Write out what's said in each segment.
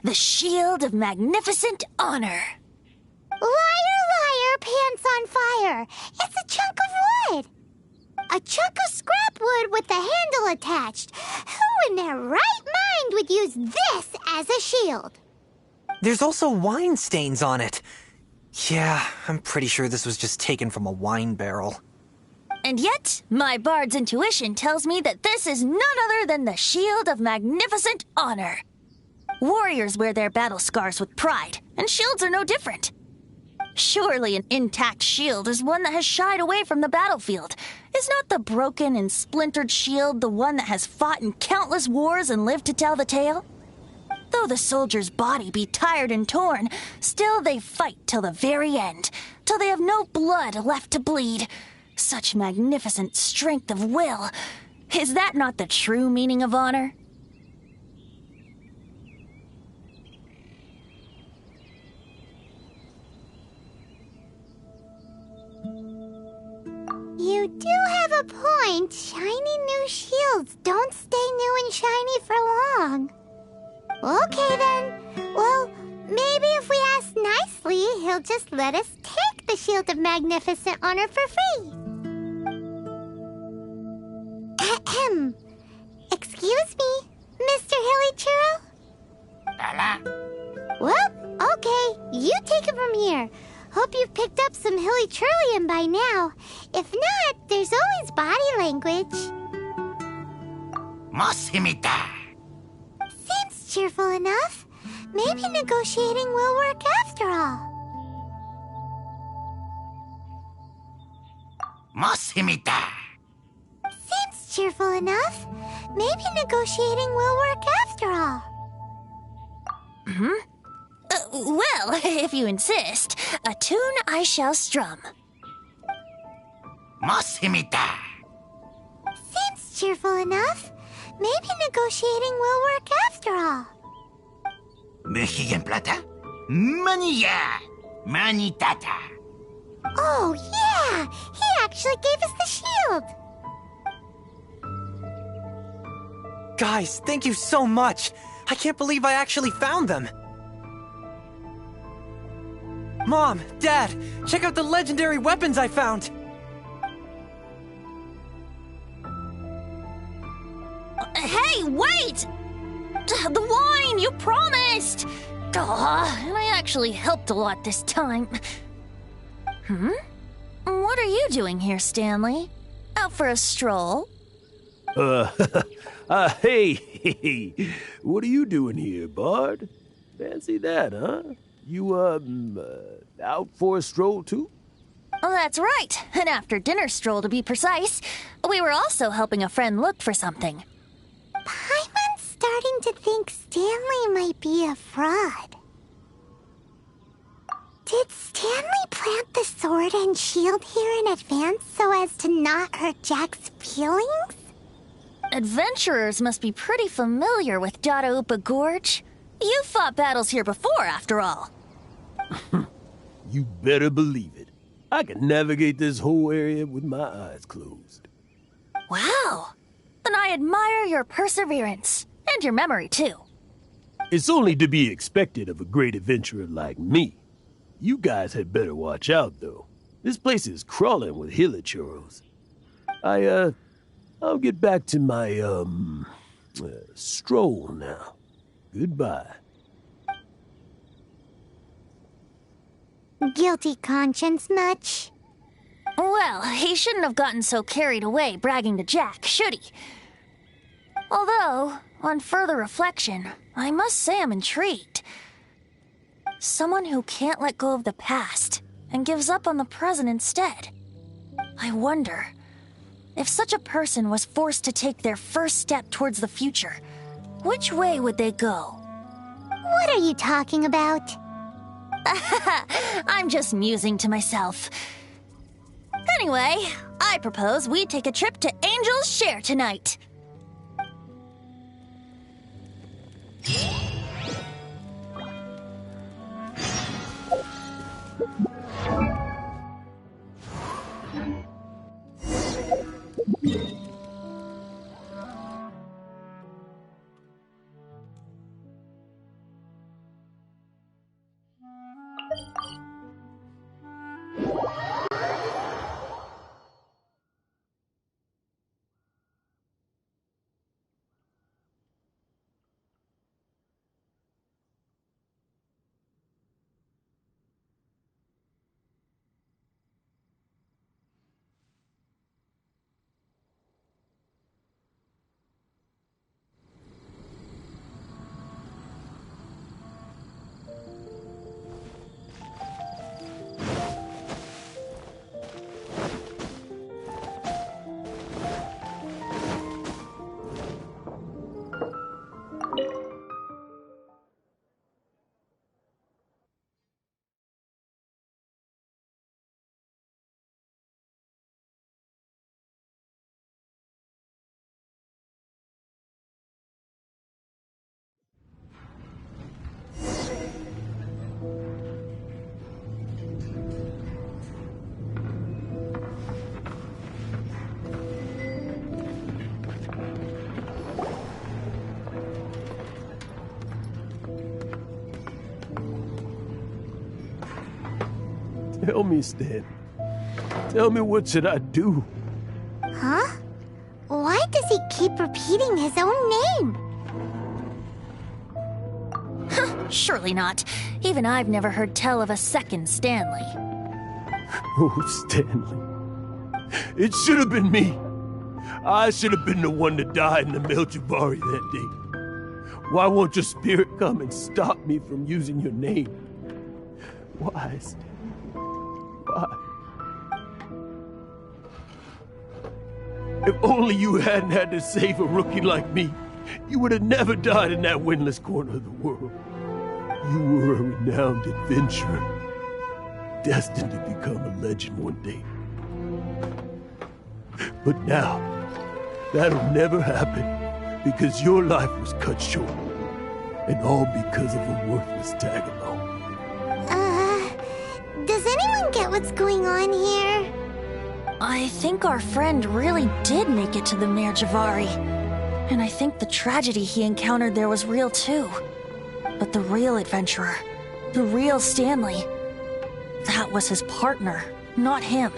the Shield of Magnificent Honor. Liar, liar, pants on fire. It's a chunk of wood. A chunk of scrap wood with the handle attached. Who in their right mind would use this as a shield? There's also wine stains on it. Yeah, I'm pretty sure this was just taken from a wine barrel. And yet, my bard's intuition tells me that this is none other than the Shield of Magnificent Honor. Warriors wear their battle scars with pride, and shields are no different. Surely an intact shield is one that has shied away from the battlefield. Is not the broken and splintered shield the one that has fought in countless wars and lived to tell the tale? Though the soldier's body be tired and torn, still they fight till the very end, till they have no blood left to bleed. Such magnificent strength of will. Is that not the true meaning of honor? You do have a point. Shiny new shields don't stay new and shiny for long. Okay then. Well, maybe if we ask nicely, he'll just let us take the Shield of Magnificent Honor for free. Ahem. Excuse me, Mr. Hilly Churro? Well, okay. You take it from here. Hope you've picked up some Hilly Churlian by now. If not, there's always body language. Seems cheerful enough. Maybe negotiating will work after all. Seems cheerful enough. Maybe negotiating will work after all. Well, if you insist, a tune I shall strum. Seems cheerful enough. Maybe negotiating will work after all. Mexican plata? Manilla! Manitata! Oh, yeah! He actually gave us the shield! Guys, thank you so much! I can't believe I actually found them! Mom, Dad, check out the legendary weapons I found! Hey, wait! The wine, you promised! And I actually helped a lot this time. What are you doing here, Stanley? Out for a stroll? Hey, what are you doing here, Bard? Fancy that, huh? You, out for a stroll, too? Oh, that's right. An after-dinner stroll, to be precise. We were also helping a friend look for something. Paimon's starting to think Stanley might be a fraud. Did Stanley plant the sword and shield here in advance so as to not hurt Jack's feelings? Adventurers must be pretty familiar with Dadaupa Gorge. You fought battles here before, after all. You better believe it. I can navigate this whole area with my eyes closed. Wow. Then I admire your perseverance. And your memory, too. It's only to be expected of a great adventurer like me. You guys had better watch out, though. This place is crawling with hilichurros. I'll get back to my, stroll now. Goodbye. Guilty conscience much? Well, he shouldn't have gotten so carried away bragging to Jack, should he? Although, on further reflection, I must say I'm intrigued. Someone who can't let go of the past and gives up on the present instead. I wonder, if such a person was forced to take their first step towards the future, which way would they go? What are you talking about? I'm just musing to myself. Anyway, I propose we take a trip to Angel's Share tonight. Tell me, Stan. Tell me, what should I do? Huh? Why does he keep repeating his own name? Surely not. Even I've never heard tell of a second Stanley. Oh, Stanley. It should have been me. I should have been the one to die in the Melchivari that day. Why won't your spirit come and stop me from using your name? Why, Stanley? Why? If only you hadn't had to save a rookie like me, you would have never died in that windless corner of the world. You were a renowned adventurer, destined to become a legend one day. But now, that'll never happen, because your life was cut short, and all because of a worthless tag-along. Does anyone get what's going on here? I think our friend really did make it to the Nerjavari. And I think the tragedy he encountered there was real too. But the real adventurer, the real Stanley, that was his partner, not him.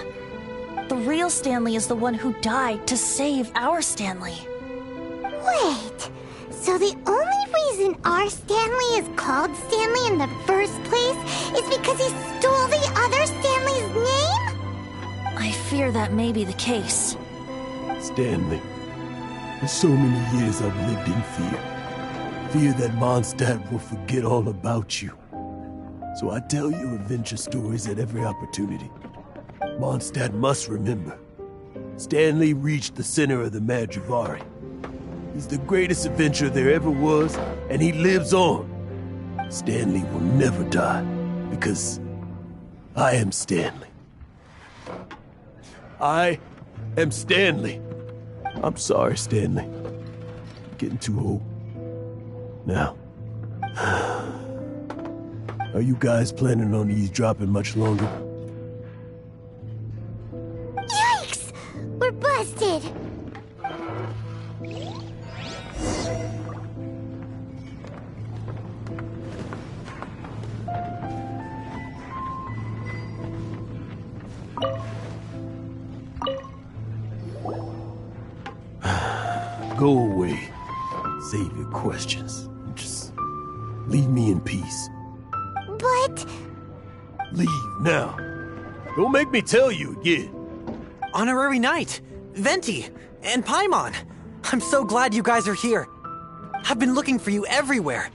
The real Stanley is the one who died to save our Stanley. Wait, so the only reason our Stanley is called Stanley in the first place is because he stole the other Stanley's name? I fear that may be the case. Stanley, for so many years I've lived in fear. Fear that Mondstadt will forget all about you. So I tell you adventure stories at every opportunity. Mondstadt must remember. Stanley reached the center of the Madrivari. He's the greatest adventurer there ever was, and he lives on. Stanley will never die, because I am Stanley. I am Stanley. I'm sorry, Stanley. I'm getting too old. Now, are you guys planning on eavesdropping much longer? Yikes! We're busted! Go away. Save your questions. Just leave me in peace. But... Leave now. Don't make me tell you again. Honorary Knight, Venti, and Paimon. I'm so glad you guys are here. I've been looking for you everywhere.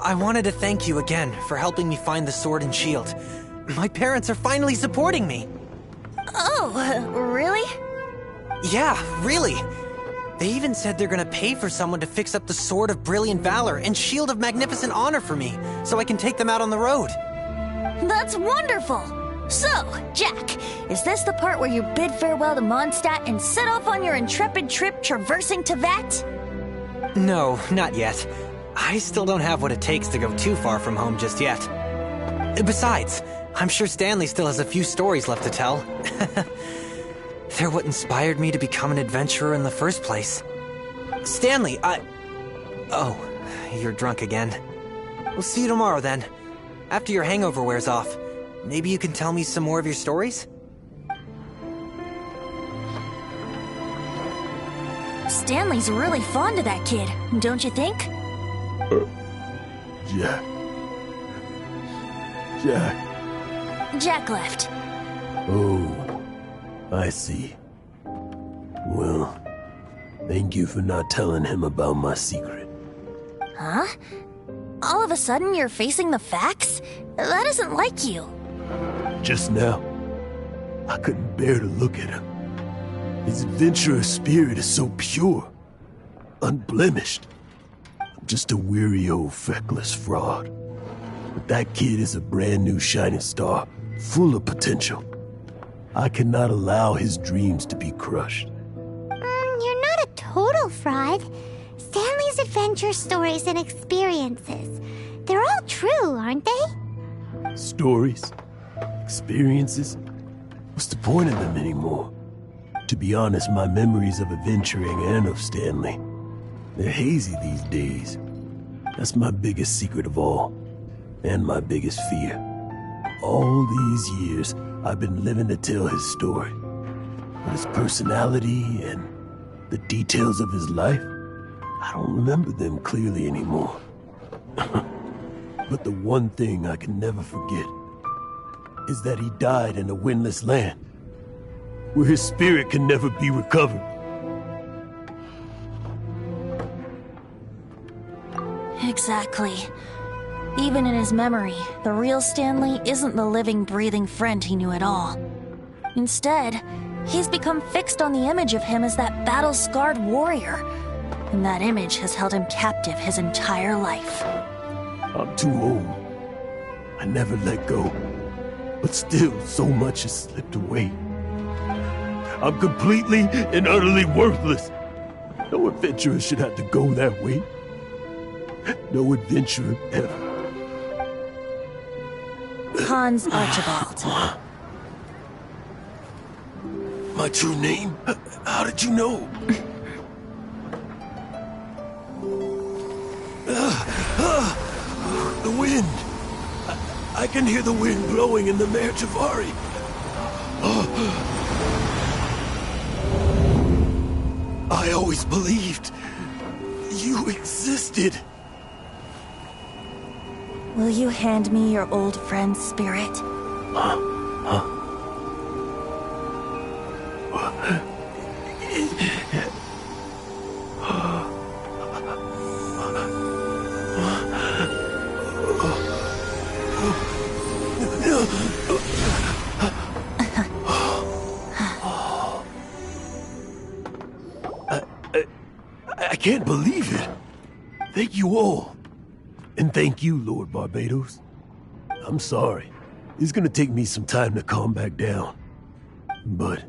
I wanted to thank you again for helping me find the sword and shield. My parents are finally supporting me. Oh, really? Yeah, really. They even said they're gonna pay for someone to fix up the Sword of Brilliant Valor and Shield of Magnificent Honor for me, so I can take them out on the road. That's wonderful! So, Jack, is this the part where you bid farewell to Mondstadt and set off on your intrepid trip traversing Teyvat? No, not yet. I still don't have what it takes to go too far from home just yet. Besides, I'm sure Stanley still has a few stories left to tell. They're what inspired me to become an adventurer in the first place. Stanley, Oh, you're drunk again. We'll see you tomorrow then. After your hangover wears off. Maybe you can tell me some more of your stories? Stanley's really fond of that kid, don't you think? Jack. Jack. Jack left. Oh, I see. Well, thank you for not telling him about my secret. Huh? All of a sudden you're facing the facts? That isn't like you. Just now, I couldn't bear to look at him. His adventurous spirit is so pure, unblemished. I'm just a weary old feckless fraud. But that kid is a brand new shining star, full of potential. I cannot allow his dreams to be crushed. You're not a total fraud. Stanley's adventure stories and experiences, they're all true, aren't they? Stories? Experiences? What's the point of them anymore? To be honest, my memories of adventuring and of Stanley, they're hazy these days. That's my biggest secret of all, and my biggest fear. All these years, I've been living to tell his story. But his personality and the details of his life, I don't remember them clearly anymore. But the one thing I can never forget is that he died in a windless land, where his spirit can never be recovered. Exactly. Even in his memory, the real Stanley isn't the living, breathing friend he knew at all. Instead, he's become fixed on the image of him as that battle-scarred warrior, and that image has held him captive his entire life. I'm too old. I never let go. But still, so much has slipped away. I'm completely and utterly worthless. No adventurer should have to go that way. No adventurer ever. Hans Archibald. My true name? How did you know? The wind. I can hear the wind blowing in the Mare Javari. I always believed you existed. Will you hand me your old friend's spirit? I can't believe it. Thank you all. And thank you, Lord Barbados. I'm sorry. It's gonna take me some time to calm back down. But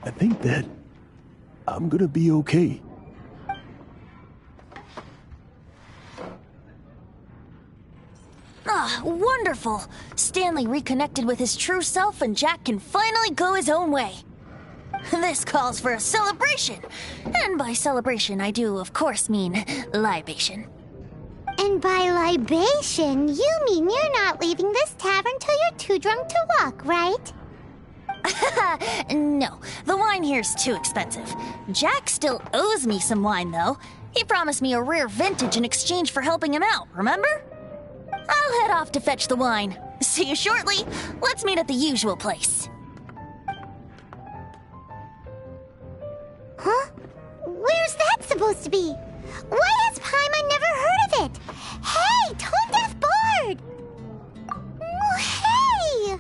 I think that I'm gonna be okay. Ah, wonderful! Stanley reconnected with his true self and Jack can finally go his own way. This calls for a celebration. And by celebration, I do, of course, mean libation. And by libation, you mean you're not leaving this tavern till you're too drunk to walk, right? No, the wine here's too expensive. Jack still owes me some wine, though. He promised me a rare vintage in exchange for helping him out, remember? I'll head off to fetch the wine. See you shortly. Let's meet at the usual place. Huh? Where's that supposed to be? Why has Paimon never heard of it? Hey, Tone Deaf Bard! Oh, hey!